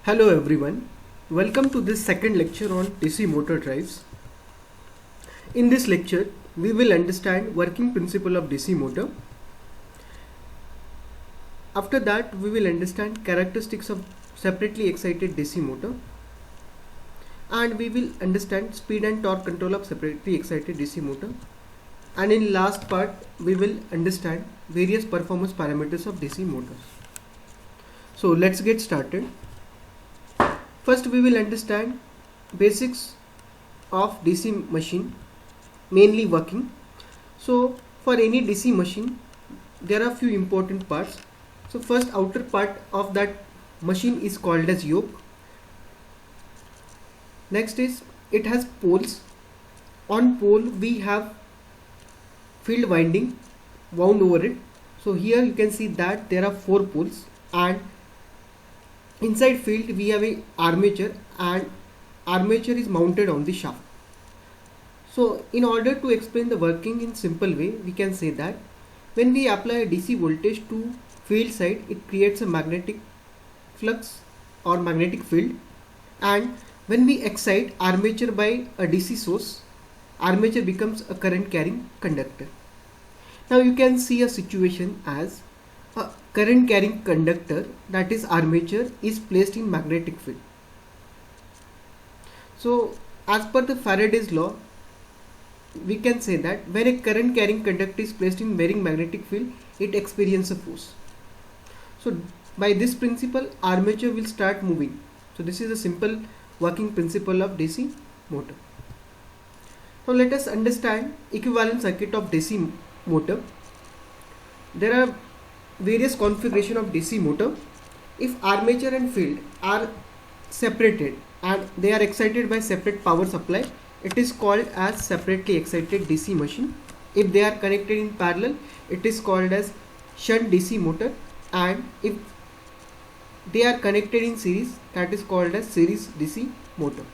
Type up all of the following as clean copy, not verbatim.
Hello everyone, welcome to this second lecture on DC motor drives. In this lecture, we will understand working principle of DC motor. After that, we will understand characteristics of separately excited DC motor, and we will understand speed and torque control of separately excited DC motor. And in last part, we will understand various performance parameters of DC motors. So let's get started. First, we will understand basics of DC machine, mainly working. So for any DC machine, there are few important parts. So first, outer part of that machine is called as yoke. Next is it has poles. On pole we have field winding wound over it. So here you can see that there are 4 poles, and inside field we have a armature, and armature is mounted on the shaft. So in order to explain the working in simple way, we can say that when we apply a DC voltage to field side, it creates a magnetic flux or magnetic field, and when we excite armature by a DC source, armature becomes a current carrying conductor. Now you can see a situation as a current carrying conductor, that is armature, is placed in magnetic field. So as per the Faraday's law, we can say that when a current carrying conductor is placed in varying magnetic field, it experiences a force. So by this principle, armature will start moving. So this is a simple working principle of DC motor. Now let us understand equivalent circuit of DC motor. There are various configuration of DC motor. If armature and field are separated and they are excited by separate power supply, it is called as separately excited DC machine. If they are connected in parallel, it is called as shunt DC motor, and if they are connected in series, that is called as series DC motor.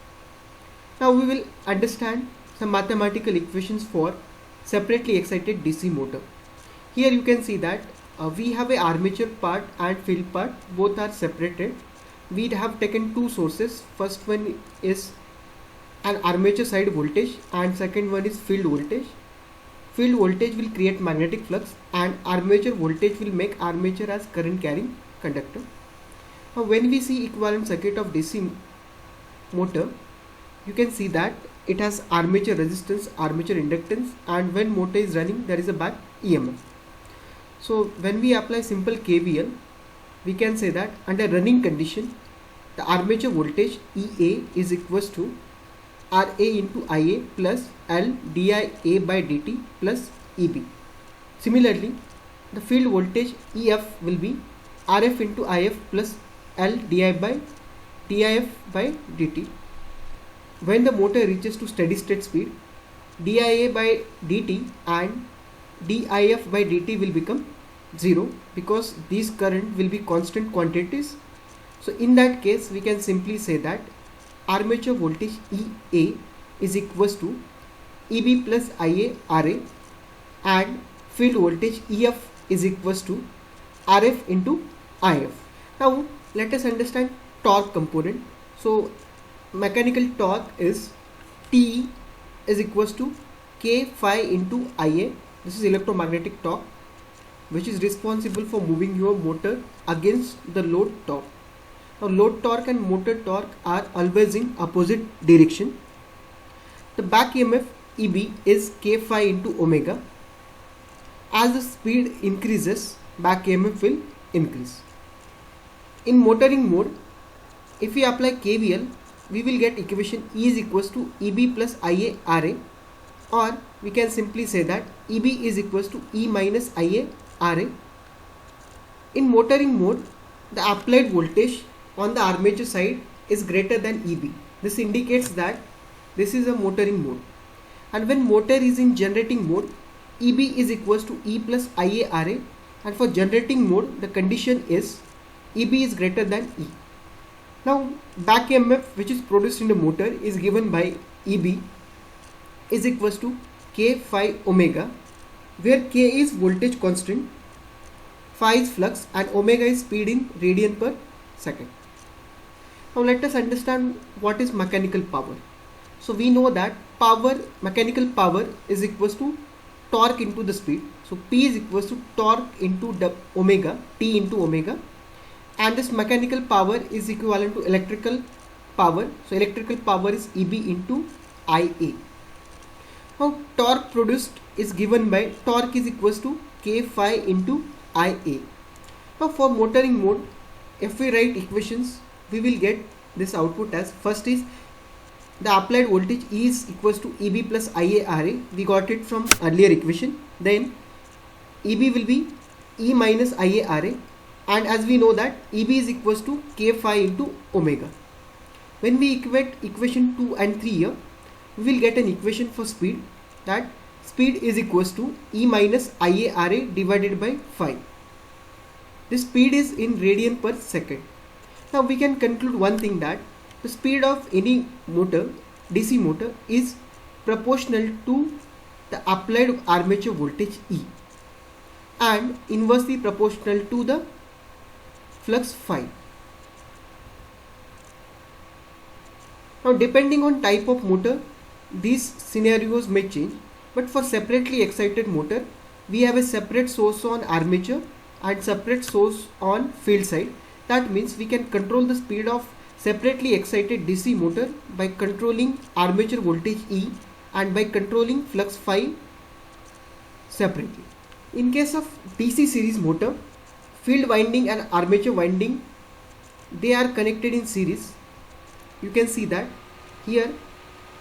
Now we will understand some mathematical equations for separately excited DC motor. Here you can see that we have a armature part and field part, both are separated. We have taken 2 sources. First one is an armature side voltage and second one is field voltage. Field voltage will create magnetic flux, and armature voltage will make armature as current carrying conductor. Now when we see equivalent circuit of DC motor, you can see that it has armature resistance, armature inductance, and when motor is running, there is a back EMF. So when we apply simple KVL, we can say that under running condition, the armature voltage EA is equals to RA into IA plus L DIA by dt plus EB. Similarly, the field voltage EF will be RF into IF plus L DIF by dt. When the motor reaches to steady state speed, DIA by dt and DIF by dt will become 0, because these current will be constant quantities. So in that case, we can simply say that armature voltage EA is equals to EB plus IA RA, and field voltage EF is equals to RF into IF. Now let us understand torque component. So mechanical torque is T is equals to K phi into IA. This is electromagnetic torque, which is responsible for moving your motor against the load torque. Now load torque and motor torque are always in opposite direction. The back EMF EB is K phi into omega. As the speed increases, back EMF will increase. In motoring mode, if we apply KVL, we will get equation E is equals to EB plus IA RA, or we can simply say that EB is equals to E minus IA RA. In motoring mode, the applied voltage on the armature side is greater than EB. This indicates that this is a motoring mode. And when motor is in generating mode, EB is equals to E plus IA RA, and for generating mode, the condition is EB is greater than E. Now back EMF which is produced in the motor is given by EB is equals to K phi omega, where K is voltage constant, phi is flux, and omega is speed in radian per second. Now let us understand what is mechanical power. So we know that power, mechanical power is equals to torque into the speed. So P is equals to torque into omega, T into omega, and this mechanical power is equivalent to electrical power. So electrical power is EB into IA. Now torque produced is given by torque is equals to K phi into IA. Now for motoring mode, if we write equations, we will get this output as, first is the applied voltage E is equals to EB plus IA RA. We got it from earlier equation. Then EB will be E minus IA RA, and as we know that EB is equals to K phi into omega. When we equate equation 2 and 3 here, we will get an equation for speed, that speed is equals to E minus IA RA divided by phi. This speed is in radian per second. Now we can conclude one thing, that the speed of any motor, DC motor, is proportional to the applied armature voltage E and inversely proportional to the flux phi. Now depending on type of motor, these scenarios may change, but for separately excited motor, we have a separate source on armature and separate source on field side. That means we can control the speed of separately excited DC motor by controlling armature voltage E and by controlling flux phi separately. In case of DC series motor, field winding and armature winding, they are connected in series. You can see that here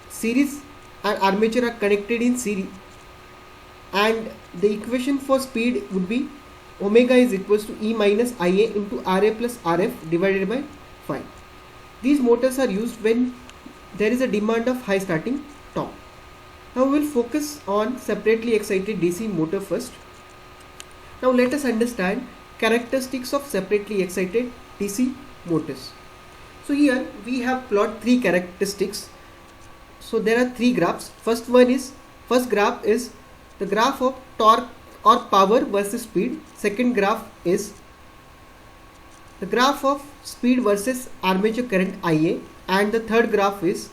series and armature are connected in series, and the equation for speed would be omega is equals to E minus IA into RA plus RF divided by phi. These motors are used when there is a demand of high starting torque. Now we will focus on separately excited DC motor first. Now let us understand characteristics of separately excited DC motors. So here we have plot three characteristics. So there are three graphs. First graph is the graph of torque or power versus speed. Second graph is the graph of speed versus armature current IA, and the third graph is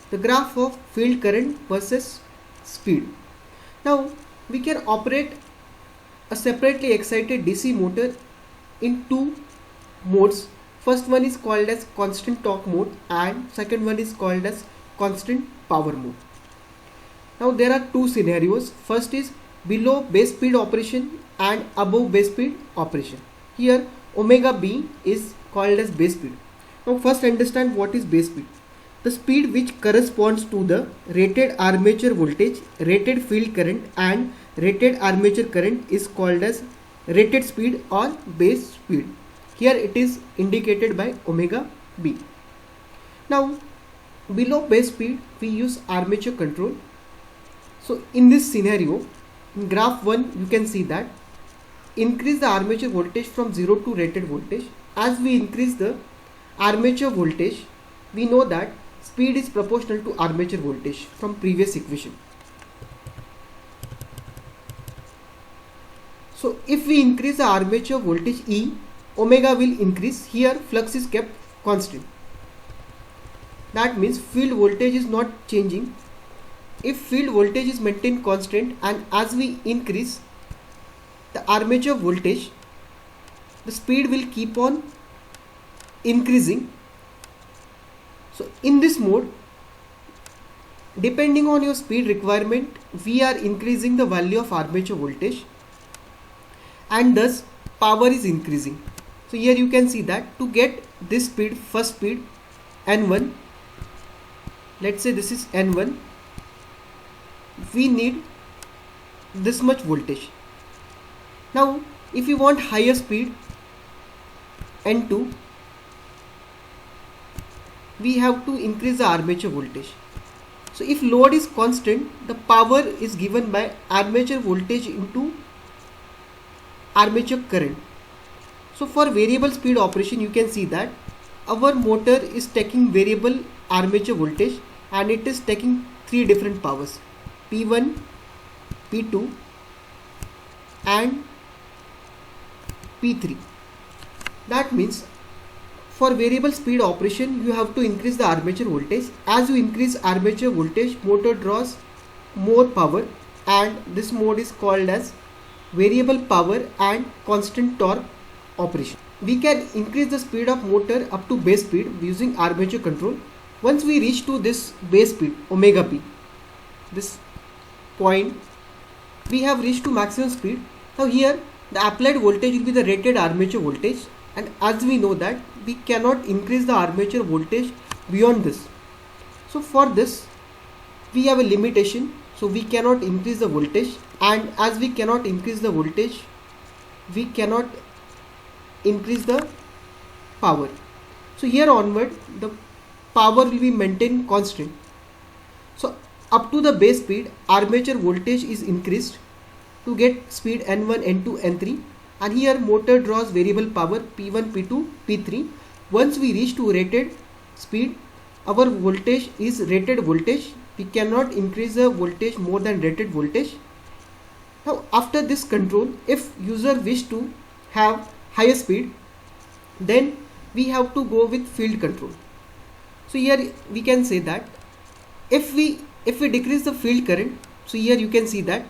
the graph of field current versus speed. Now we can operate a separately excited DC motor in two modes. First one is called as constant torque mode and second one is called as constant power mode. Now there are two scenarios. First is below base speed operation and above base speed operation. Here omega B is called as base speed. Now first understand what is base speed. The speed which corresponds to the rated armature voltage, rated field current and rated armature current is called as rated speed or base speed. Here it is indicated by omega B. Now below base speed we use armature control. So in this scenario, in graph 1 you can see that increase the armature voltage from 0 to rated voltage. As we increase the armature voltage, we know that speed is proportional to armature voltage from previous equation. So if we increase the armature voltage E, omega will increase. Here flux is kept constant. That means field voltage is not changing. If field voltage is maintained constant and as we increase the armature voltage, the speed will keep on increasing. So in this mode, depending on your speed requirement, we are increasing the value of armature voltage and thus power is increasing. So here you can see that to get this speed, first speed N1, let's say this is N1, we need this much voltage. Now if you want higher speed N2, we have to increase the armature voltage. So if load is constant, the power is given by armature voltage into armature current. So for variable speed operation, you can see that our motor is taking variable armature voltage and it is taking three different powers, P1, P2 and P3. That means for variable speed operation, you have to increase the armature voltage. As you increase armature voltage, motor draws more power, and this mode is called as variable power and constant torque operation. We can increase the speed of motor up to base speed using armature control. Once we reach to this base speed omega p, this point, we have reached to maximum speed. Now here the applied voltage will be the rated armature voltage, and as we know that we cannot increase the armature voltage beyond this. So for this we have a limitation, so we cannot increase the voltage, and as we cannot increase the voltage, we cannot increase the power. So here onward the power will be maintained constant. So up to the base speed, armature voltage is increased to get speed N1, N2, N3, and here motor draws variable power P1, P2, P3. Once we reach to rated speed, our voltage is rated voltage. We cannot increase the voltage more than rated voltage. Now after this control, if user wish to have higher speed, then we have to go with field control. So here we can say that if we decrease the field current, so here you can see that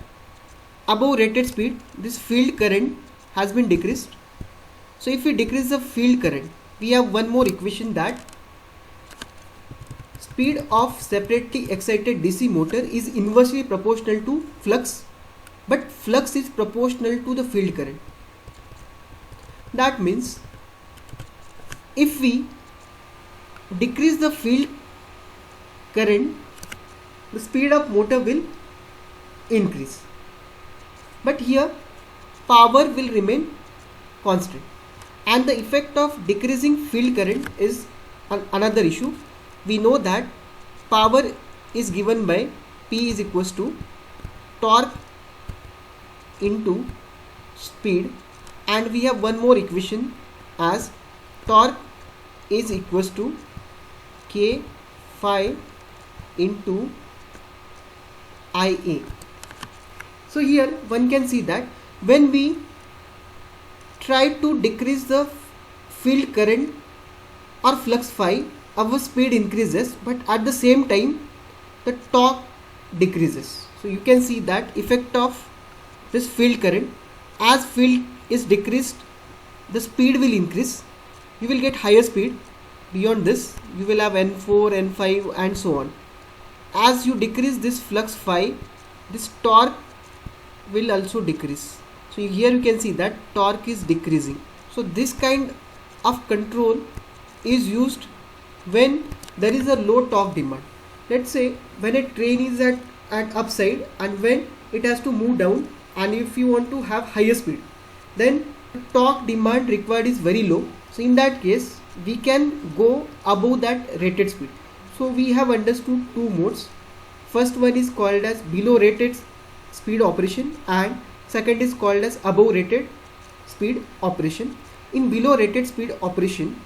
above rated speed this field current has been decreased. So if we decrease the field current, we have one more equation that speed of separately excited DC motor is inversely proportional to flux, but flux is proportional to the field current. That means if we decrease the field current, the speed of motor will increase, but here power will remain constant. And the effect of decreasing field current is another issue. We know that power is given by P is equals to torque into speed, and we have one more equation as torque is equals to K phi into IA. So here one can see that when we try to decrease the field current or flux phi, our speed increases, but at the same time the torque decreases. So you can see that effect of this field current, as field is decreased, the speed will increase. You will get higher speed. Beyond this you will have N4, N5 and so on. As you decrease this flux phi, this torque will also decrease. So here you can see that torque is decreasing. So this kind of control is used when there is a low torque demand. Let's say when a train is at upside and when it has to move down, and if you want to have higher speed, then the torque demand required is very low. So in that case we can go above that rated speed. So we have understood two modes. First one is called as below rated speed operation, and second is called as above rated speed operation. In below rated speed operation,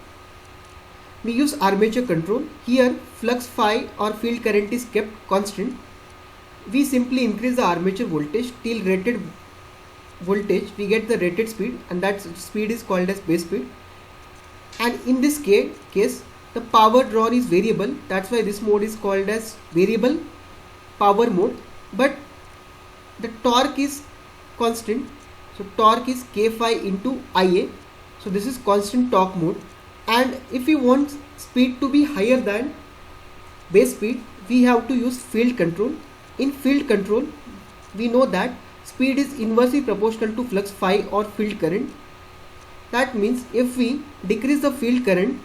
we use armature control. Here flux phi or field current is kept constant. We simply increase the armature voltage till rated voltage, we get the rated speed, and that speed is called as base speed. And in this case the power drawn is variable, that's why this mode is called as variable power mode, but the torque is constant. So torque is K phi into IA. So this is constant torque mode. And if we want speed to be higher than base speed, we have to use field control. In field control, we know that speed is inversely proportional to flux phi or field current. That means if we decrease the field current,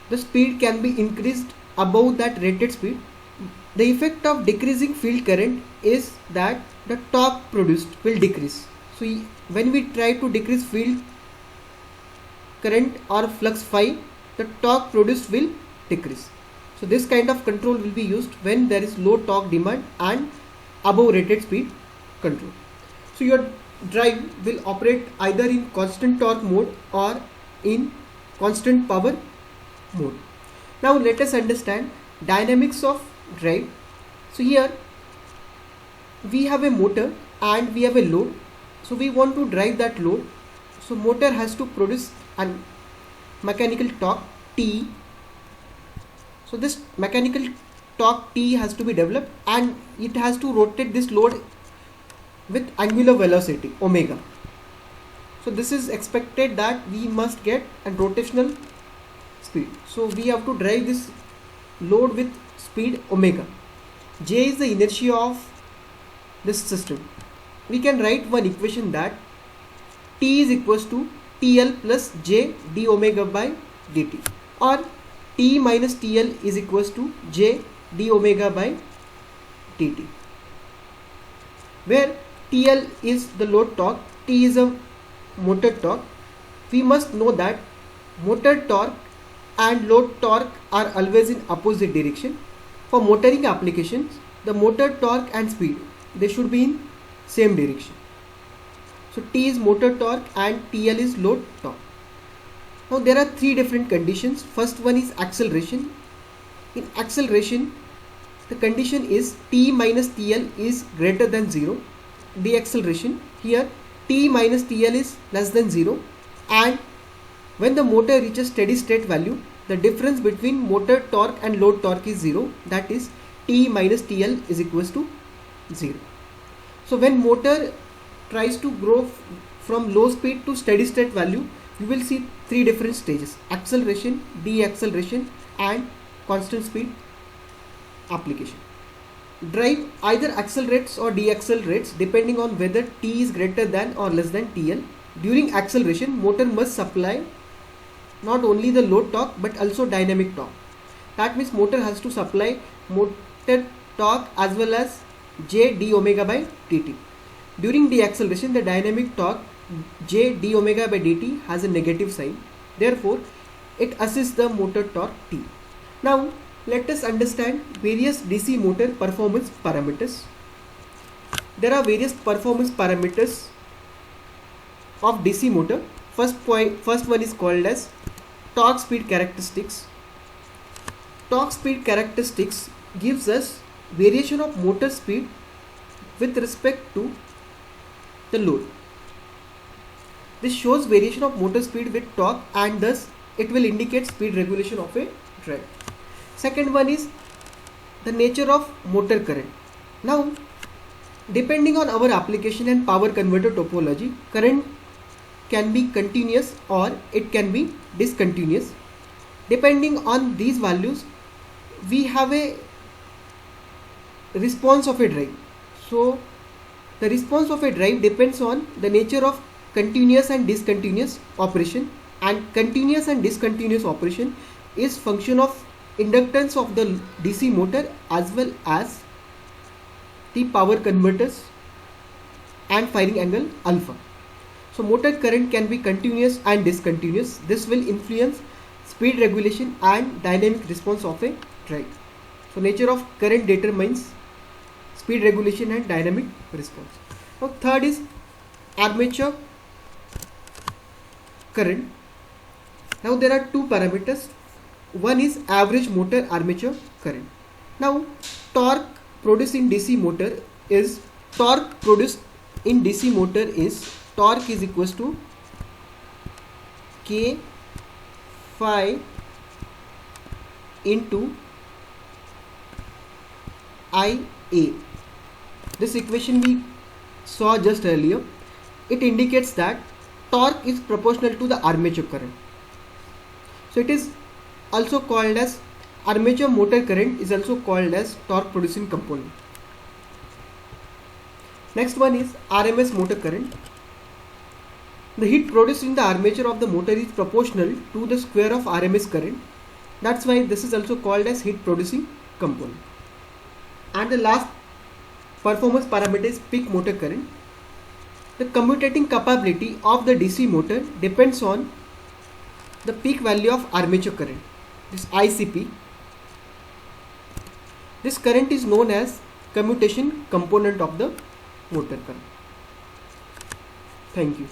the speed can be increased above that rated speed. The effect of decreasing field current is that the torque produced will decrease. So when we try to decrease field current or flux phi, the torque produced will decrease. So this kind of control will be used when there is low torque demand and above rated speed control. So your drive will operate either in constant torque mode or in constant power mode. Now let us understand dynamics of drive. So here we have a motor and we have a load. So we want to drive that load. So motor has to produce a mechanical torque. T. So this mechanical torque T has to be developed, and it has to rotate this load with angular velocity omega. So this is expected that we must get a rotational speed. So we have to drive this load with speed omega. J is the inertia of this system. We can write one equation that T is equals to TL plus J d omega by dt, or T minus TL is equals to J d omega by dt, where TL is the load torque, T is a motor torque. We must know that motor torque and load torque are always in opposite direction. For motoring applications, the motor torque and speed, they should be in same direction. So T is motor torque and TL is load torque. Now there are three different conditions. First one is acceleration. In acceleration, the condition is T minus TL is greater than 0. Deceleration, here T minus TL is less than 0, and when the motor reaches steady state value, the difference between motor torque and load torque is 0, that is T minus TL is equals to 0. So when motor tries to grow from low speed to steady state value, you will see three different stages: acceleration, deceleration and constant speed application. Drive either accelerates or deaccelerates depending on whether T is greater than or less than TL. During acceleration, motor must supply not only the load torque but also dynamic torque. That means motor has to supply motor torque as well as J d omega by dt. During deceleration, the dynamic torque J d omega by dt has a negative sign. Therefore, it assists the motor torque T. Now, let us understand various DC motor performance parameters. There are various performance parameters of DC motor. First one is called as torque speed characteristics. Torque speed characteristics gives us variation of motor speed with respect to the load. This shows variation of motor speed with torque, and thus it will indicate speed regulation of a drive. Second one is the nature of motor current. Now, depending on our application and power converter topology, current can be continuous or it can be discontinuous. Depending on these values, we have a response of a drive. So, the response of a drive depends on the nature of continuous and discontinuous operation, and continuous and discontinuous operation is function of inductance of the DC motor as well as the power converters and firing angle alpha. So motor current can be continuous and discontinuous. This will influence speed regulation and dynamic response of a drive. So nature of current determines speed regulation and dynamic response. Now third is armature current. Now there are two parameters. One is average motor armature current. Now torque produced in DC motor is torque is equals to K phi into IA. This equation we saw just earlier. It indicates that torque is proportional to the armature current. So it is also called as armature motor current, is also called as torque producing component. Next one is RMS motor current. The heat produced in the armature of the motor is proportional to the square of RMS current. That's why this is also called as heat producing component. And the last performance parameter is peak motor current. The commutating capability of the DC motor depends on the peak value of armature current, this ICP. This current is known as commutation component of the motor current. Thank you.